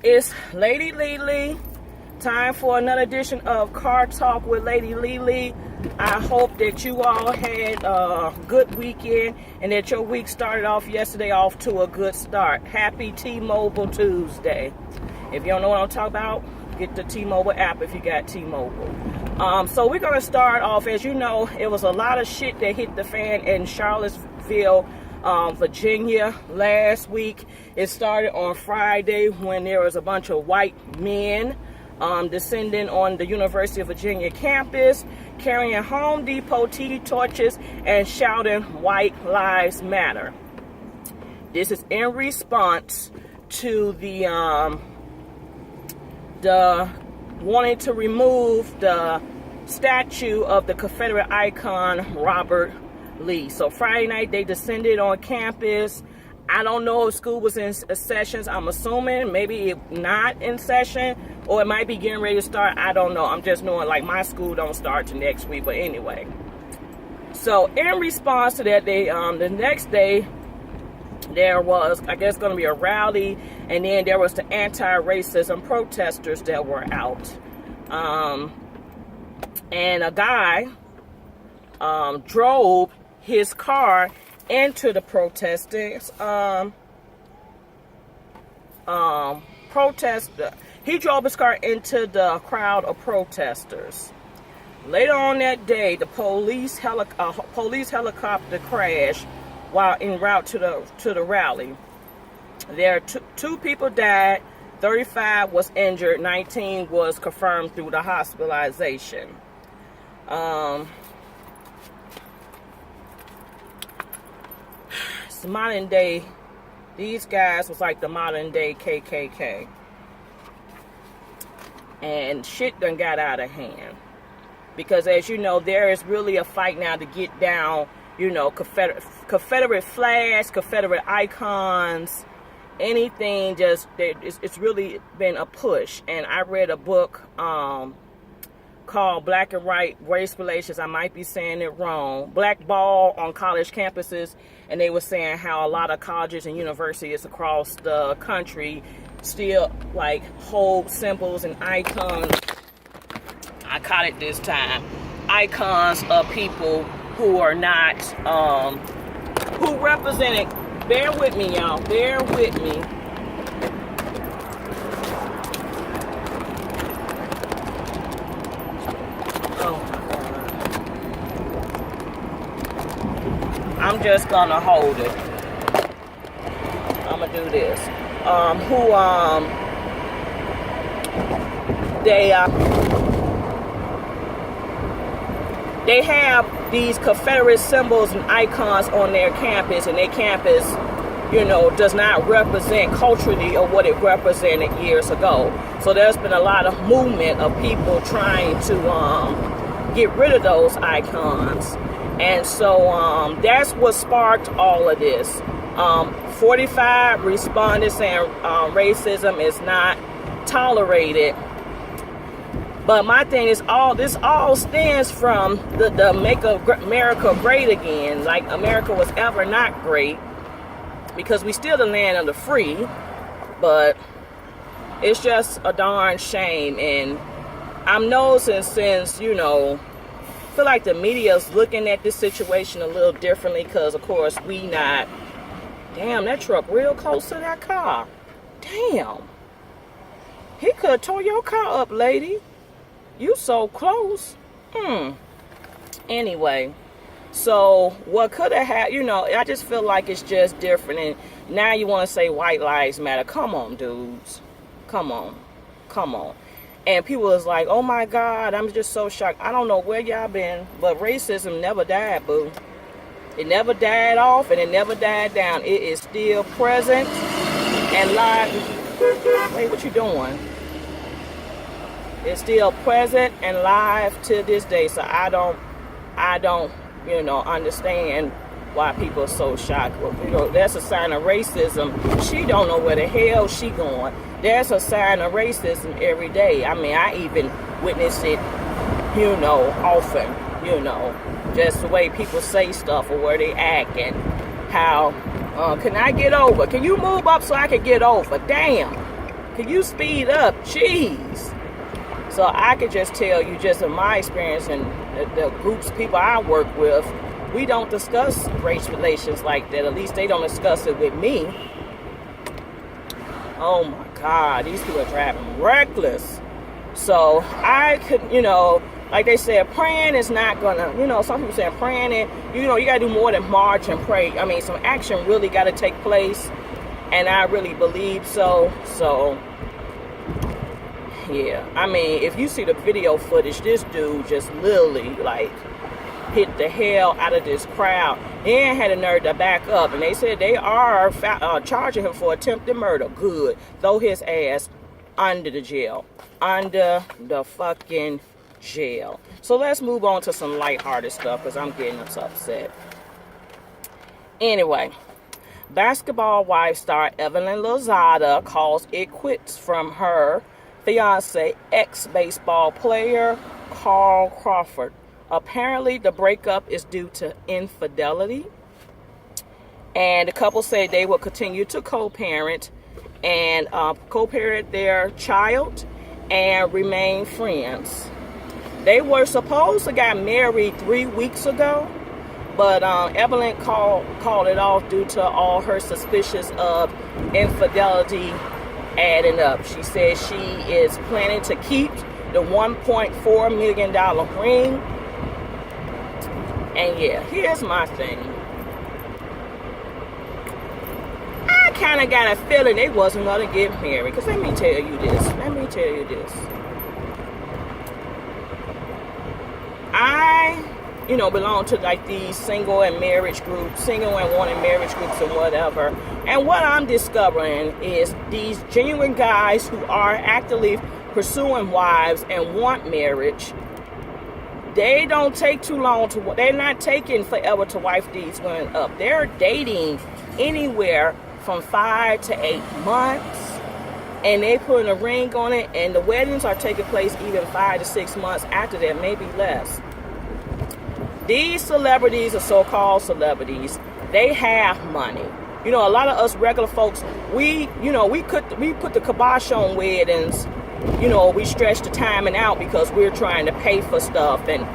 It's Lady Lily. Time for another edition of Car Talk with Lady Lily. I hope that you all had a good weekend and that your week started off yesterday off to a good start. Happy T-Mobile Tuesday. If you don't know what I'm talking about, get the T-Mobile app if you got T-Mobile. So we're going to start off. As you know, it was a lot of shit that hit the fan in Charlottesville, Virginia last week. It started on Friday when there was a bunch of white men descending on the University of Virginia campus, carrying Home Depot tiki torches and shouting "White Lives Matter." This is in response to the wanting to remove the statue of the Confederate icon Robert Lee. So Friday night they descended on campus. I don't know if school was in sessions. I'm assuming maybe not in session, or it might be getting ready to start. I don't know. I'm just knowing like my school don't start till next week. But anyway, so in response to that, they the next day there was, I guess, going to be a rally, and then there was the anti-racism protesters that were out, and a guy drove his car into the protesters. He drove his car into the crowd of protesters. Later on that day, the police helicopter crashed while en route to the rally. There, two people died, 35 was injured, 19 was confirmed through the hospitalization. It's modern day. These guys was like the modern day KKK, and shit done got out of hand. Because as you know, there is really a fight now to get down, you know, Confederate flags, Confederate icons, anything. Just it's really been a push. And I read a book called Black and White Race Relations. I might be saying it wrong. Blackball on college campuses, and they were saying how a lot of colleges and universities across the country still like hold symbols and icons. I caught it this time. Icons of people who are not, who represented. Bear with me, y'all. Bear with me. I'm just gonna hold it. I'm gonna do this. They have these Confederate symbols and icons on their campus, and their campus, you know, does not represent culturally or what it represented years ago. So there's been a lot of movement of people trying to get rid of those icons. And so that's what sparked all of this. 45 responded saying racism is not tolerated. But my thing is, this all stems from the Make America Great Again. Like America was ever not great, because we still the land of the free. But it's just a darn shame. And I'm noticing since, you know, I feel like the media is looking at this situation a little differently, because of course we not. Damn, that truck real close to that car. Damn, he could have tore your car up, lady. You so close. Anyway, so what could have happened? You know, I just feel like it's just different. And now you want to say white lives matter? Come on, dudes. Come on. And people was like, oh my God, I'm just so shocked. I don't know where y'all been, but racism never died, boo. It never died off, and it never died down. It is still present and live. Wait, what you doing? It's still present and live to this day. So I don't, you know, understand why people are so shocked. Well, you know, that's a sign of racism. She don't know where the hell she going. There's a sign of racism every day. I mean, I even witness it, you know, often, you know, just the way people say stuff or where they act and how, can I get over? Can you move up so I can get over? Damn. Can you speed up? Jeez. So I could just tell you, just in my experience and the groups of people I work with, we don't discuss race relations like that. At least they don't discuss it with me. Oh my God, these people are driving reckless. So I could, like they said, praying is not gonna, some people say praying and, you gotta do more than march and pray. I mean, some action really gotta take place. And I really believe so. So, yeah. I mean, if you see the video footage, this dude just literally, like, hit the hell out of this crowd. Then had a nerve to back up. And they said they are charging him for attempted murder. Good. Throw his ass under the jail. Under the fucking jail. So let's move on to some lighthearted stuff because I'm getting upset. Anyway, basketball wife star Evelyn Lozada calls it quits from her fiance, ex-baseball player Carl Crawford. Apparently, the breakup is due to infidelity. And the couple say they will continue to co-parent and co-parent their child and remain friends. They were supposed to get married 3 weeks ago, but Evelyn called it off due to all her suspicions of infidelity adding up. She said she is planning to keep the $1.4 million ring. And yeah, here's my thing. I kind of got a feeling they wasn't going to get married. Because let me tell you this. I, belong to like these single and marriage groups, single and wanting marriage groups and whatever. And what I'm discovering is these genuine guys who are actively pursuing wives and want marriage, they don't take too long to, they're not taking forever to wife these women up. They're dating anywhere from 5 to 8 months. And they putting a ring on it, and the weddings are taking place even 5 to 6 months after that, maybe less. These celebrities are so-called celebrities. They have money. A lot of us regular folks, we put the kibosh on weddings. We stretch the timing out because we're trying to pay for stuff and,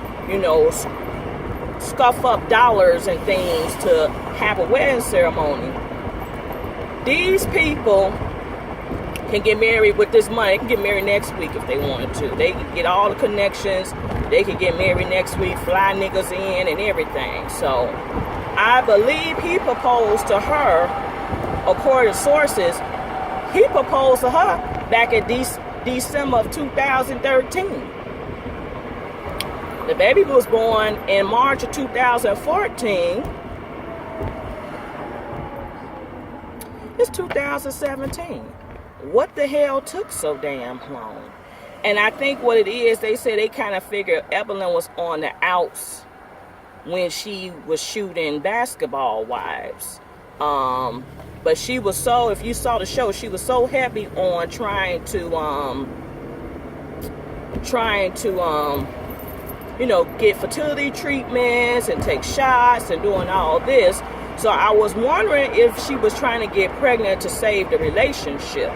scuff up dollars and things to have a wedding ceremony. These people can get married with this money. They can get married next week if they wanted to. They can get all the connections. They can get married next week, fly niggas in and everything. So I believe he proposed to her, according to sources, he proposed to her back in December of 2013. The baby was born in March of 2014. It's 2017. What the hell took so damn long? And I think what it is, they said they kind of figured Evelyn was on the outs when she was shooting Basketball Wives. But she was so, if you saw the show, she was so heavy on trying to get fertility treatments and take shots and doing all this. So I was wondering if she was trying to get pregnant to save the relationship.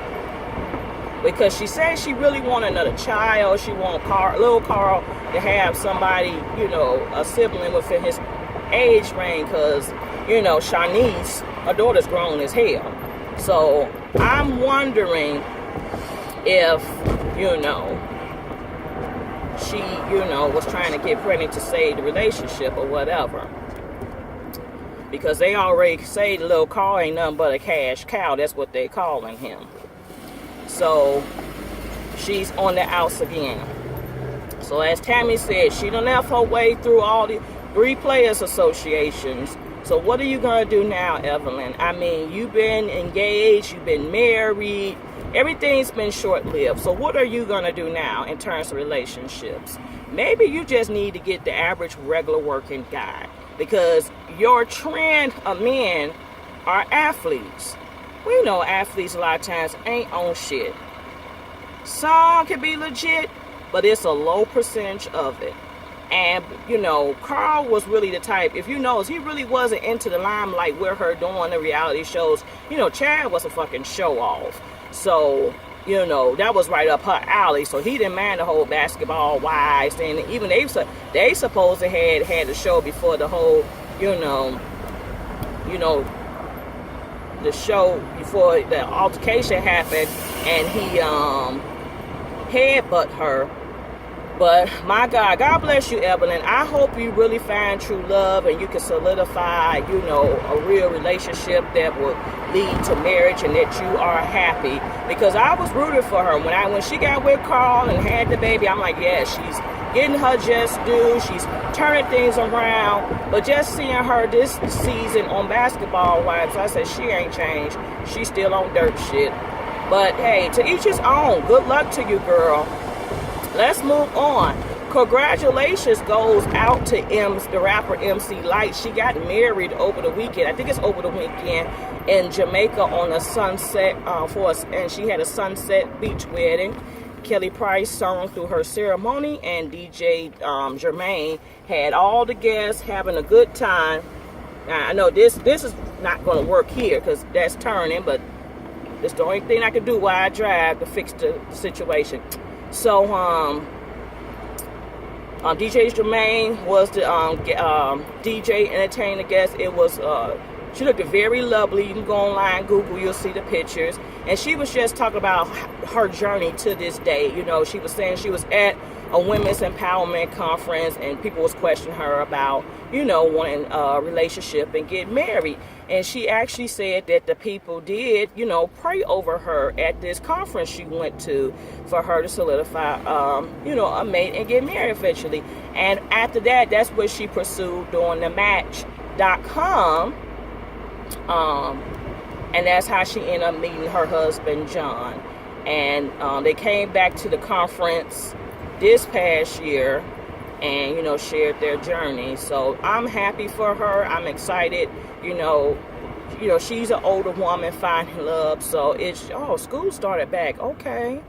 Because she said she really wanted another child. She wanted little Carl to have somebody, a sibling within his age range. Because, Shanice, her daughter's grown as hell. So I'm wondering if, she, was trying to get pregnant to save the relationship or whatever. Because they already say the little Carl ain't nothing but a cash cow. That's what they calling him. So she's on the outs again. So as Tammy said, she done left her way through all the 3 players associations. So what are you going to do now, Evelyn? I mean, you've been engaged, you've been married, everything's been short-lived. So what are you going to do now in terms of relationships? Maybe you just need to get the average regular working guy. Because your trend of men are athletes. We know athletes a lot of times ain't on shit. Some can be legit, but it's a low percentage of it. And, Carl was really the type, if you notice, he really wasn't into the limelight with her doing the reality shows. Chad was a fucking show off. So, you know, that was right up her alley. So he didn't mind the whole basketball wives, and even they supposed to had a show before the whole, you know, the show before the altercation happened, and he headbutt her. But my God bless you, Evelyn. I hope you really find true love and you can solidify, you know, a real relationship that will lead to marriage and that you are happy. Because I was rooted for her when she got with Carl and had the baby. I'm like, yeah, she's getting her just due. She's turning things around. But just seeing her this season on Basketball Wives, I said she ain't changed. She's still on dirt shit. But hey, to each his own. Good luck to you, girl. Let's move on. Congratulations goes out to the rapper MC Lyte. She got married over the weekend. I think it's over the weekend in Jamaica on a sunset and she had a sunset beach wedding. Kelly Price sung through her ceremony, and DJ Jermaine had all the guests having a good time. Now I know this is not going to work here because that's turning, but it's the only thing I can do while I drive to fix the situation. So, DJ Jermaine was the DJ entertainer guest. It was she looked very lovely. You can go online, Google, you'll see the pictures. And she was just talking about her journey to this day. You know, she was saying she was at a women's empowerment conference, and people was questioning her about, you know, wanting a relationship and get married. And she actually said that the people did, you know, pray over her at this conference she went to for her to solidify, you know, a mate and get married eventually. And after that, that's what she pursued doing the Match.com. And that's how she ended up meeting her husband, John. And they came back to the conference this past year and, you know, shared their journey. So I'm happy for her. I'm excited. You know, she's an older woman finding love. So school started back. Okay.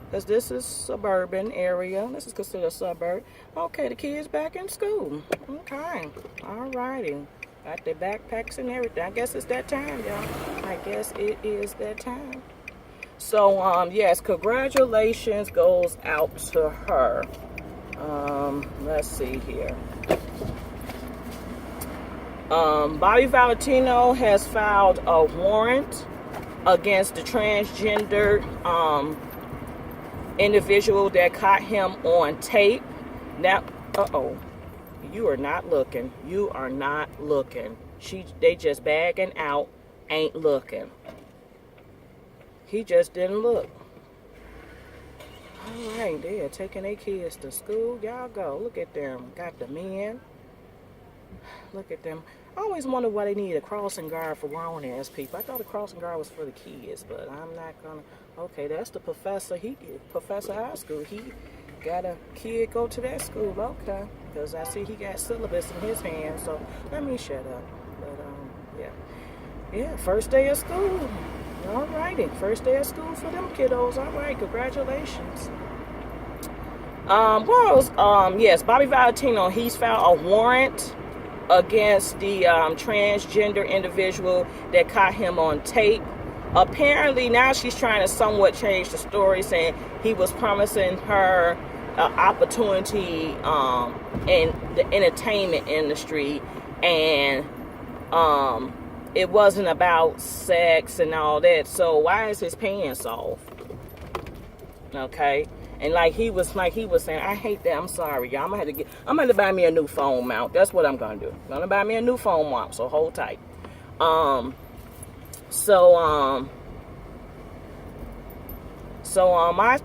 Because this is suburban area. This is considered a suburb. Okay, the kids back in school. Okay. All righty. Got their backpacks and everything. I guess it's that time, y'all. I guess it is that time. So, yes, congratulations goes out to her. Let's see here. Bobby Valentino has filed a warrant against the transgender individual that caught him on tape. Now, you are not looking. You are not looking. They just bagging out, ain't looking. He just didn't look. All right, they're taking their kids to school. Y'all go. Look at them. Got the men. Look at them. I always wonder why they need a crossing guard for grown-ass people. I thought the crossing guard was for the kids, but I'm not gonna. Okay, that's the professor. Professor high school. He got a kid go to that school. Okay, because I see he got syllabus in his hand. So let me shut up. But yeah. First day of school. All righty, first day of school for them kiddos. All right, congratulations. Yes, Bobby Valentino, he's filed a warrant against the transgender individual that caught him on tape. Apparently, now she's trying to somewhat change the story, saying he was promising her opportunity in the entertainment industry, and it wasn't about sex and all that. So why is his pants off? Okay. And like he was saying, I hate that. I'm sorry, y'all. I'm gonna have to buy me a new phone mount. That's what I'm gonna do. I'm gonna buy me a new phone mount. So hold tight. My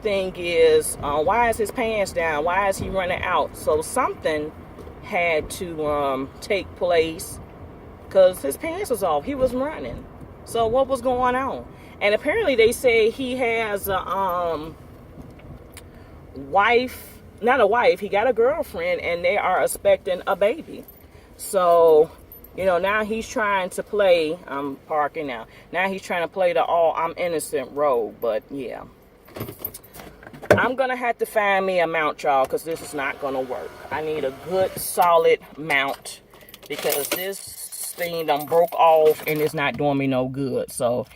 thing is, why is his pants down? Why is he running out? So something had to take place, because his pants was off. He was running. So what was going on? And apparently they say he has a wife, not a wife, he got a girlfriend, and they are expecting a baby. So, you know, now he's trying to play, I'm parking now. Now he's trying to play the I'm innocent role, but yeah. I'm going to have to find me a mount, y'all, because this is not going to work. I need a good, solid mount, because this thing done broke off and it's not doing me no good. So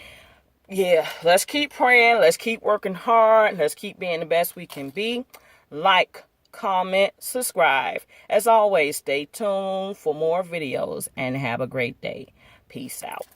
yeah, let's keep praying. Let's keep working hard. Let's keep being the best we can be. Like, comment, subscribe. As always, stay tuned for more videos and have a great day. Peace out.